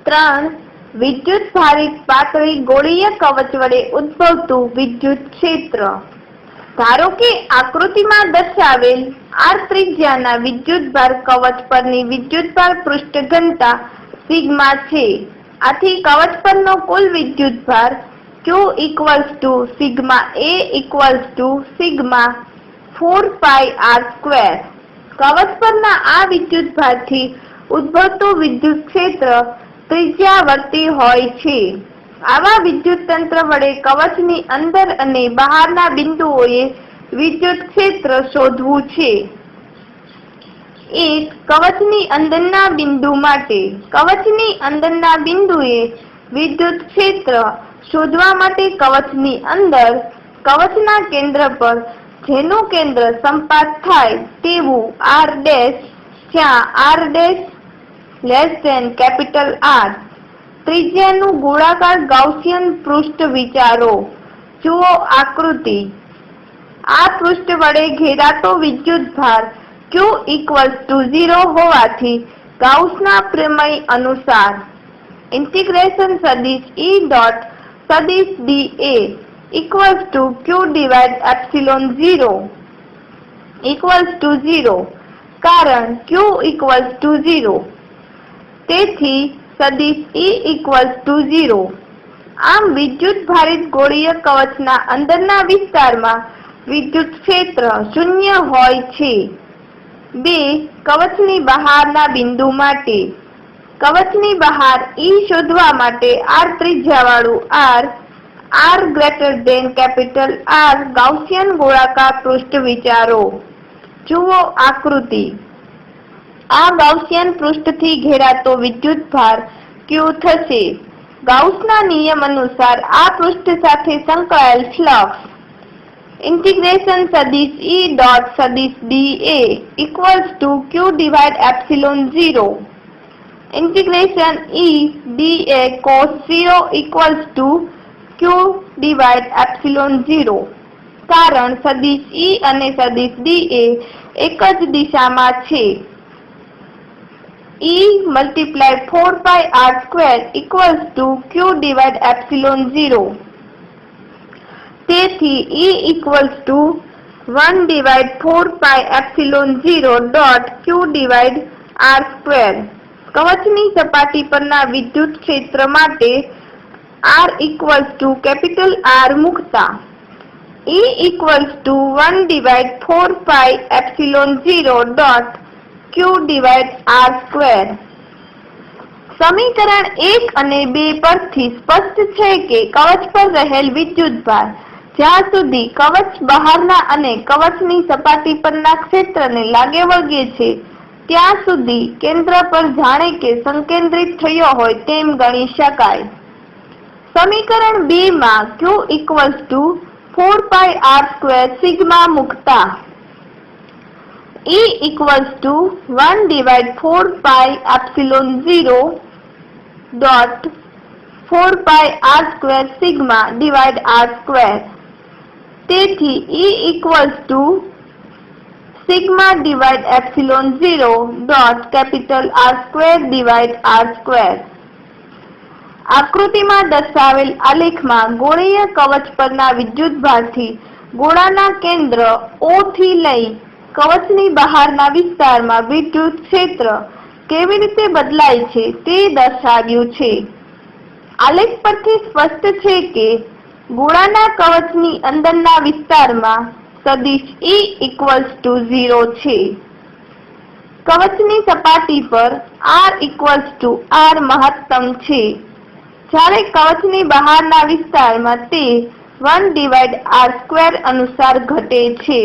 3. વિદ્યુત ભારિત પાતળી ગોળીય કવચ વડે ઉદ્ભવતું વિદ્યુત ક્ષેત્ર. ધારો કે આકૃતિમાં દર્શાવેલ r ત્રિજ્યાના વિદ્યુતભાર કવચ પરની વિદ્યુતભાર પૃષ્ઠ ઘનતા સિગ્મા છે. આથી કવચ પરનો કુલ વિદ્યુતભાર Q = sigma A = sigma 4πr². કવચ પરના આ વિદ્યુતભારથી ઉદ્ભવતું વિદ્યુત ક્ષેત્ર ત્રિજ્યાવર્તી હોય છે. આવા વિદ્યુત તંત્ર વડે કવચની અંદર અને બહારના બિંદુઓએ વિદ્યુત ક્ષેત્ર શોધવું છે. 1. કવચની અંદરના બિંદુ માટે. કવચની અંદરના બિંદુએ વિદ્યુત ક્ષેત્ર શોધવા માટે કવચની અંદર કવચના કેન્દ્ર પર જેનું કેન્દ્ર સંપાત થાય તેવું r', જ્યાં r' R ત્રિજ્યાનું ગોળાકાર ગાઉસિયન પૃષ્ઠ વિચારો. જુઓ આકૃતિ. આ પૃષ્ઠ વડે ઘેરાતો વિદ્યુતભાર Q = 0 હોવાથી ગાઉસના પ્રમેય અનુસાર ઇન્ટિગ્રેશન સદિશ E ડોટ સદિશ dA = Q/ε0 = 0, કારણ Q = 0. તેથી સદિશ E = 0. આમ વિદ્યુત ભારિત ગોળીય કવચના અંદરના વિસ્તારમાં વિદ્યુત ક્ષેત્ર શૂન્ય હોય છે. 2. કવચની બહારના બિંદુ માટે. કવચની બહાર E શોધવા માટે r ત્રિજ્યાવાળું R ગાઉસિયન ગોળાકાર પૃષ્ઠ વિચારો. જુઓ આકૃતિ. આ ગાઉસિયન પૃષ્ઠથી ઘેરાતો વિદ્યુતભાર Q થશે. ગાઉસના નિયમ અનુસાર આ પૃષ્ઠ સાથે સંકળાયેલ ફ્લક્સ ઇન્ટિગ્રેશન સદિશ E ડોટ સદિશ dA = Q/ε0 integration E dA cos 0 = Q/ε0, કારણ સદિશ E અને સદિશ dA એક જ દિશામાં છે. E × 4πr² = Q/ε0. તેથી E = 1/4πε0.Q/r². કવચની સપાટી પરના વિદ્યુત ક્ષેત્ર માટે R R મૂકતા E = 1/4πε0.Q/r². સમીકરણ 1 અને 2 પરથી સ્પષ્ટ છે કે કવચ પર રહેલ વિદ્યુતભાર જ્યાં સુધી કવચ બહારના અને કવચની સપાટી પરના ક્ષેત્રને લાગે વળગે છે ત્યાં સુધી કેન્દ્ર પર જાણે કે સંકેન્દ્રિત થયો હોય તેમ ગણી શકાય. સમીકરણ 2 માં Q = 4πr² સિગ્મા મૂકતા E = 1/4πε0.4πr² સિગ્મા / r². તેથી E = σ/ε0.R²/r². આકૃતિમાં દર્શાવેલ આલેખમાં ગોળીય કવચ પરના વિદ્યુતભારથી ગોળાના કેન્દ્ર O થી લઈ કવચની બહારના વિસ્તારમાં વિદ્યુત ક્ષેત્ર કેવી રીતે બદલાય છે તે દર્શાવ્યું છે. આલેખ પરથી સ્પષ્ટ છે કે ગોળાના કવચની અંદરના વિસ્તારમાં સદિશ E = 0 છે. કવચની સપાટી પર R R મહત્તમ છે, જ્યારે કવચની બહારના વિસ્તારમાં તે 1/r² અનુસાર ઘટે છે.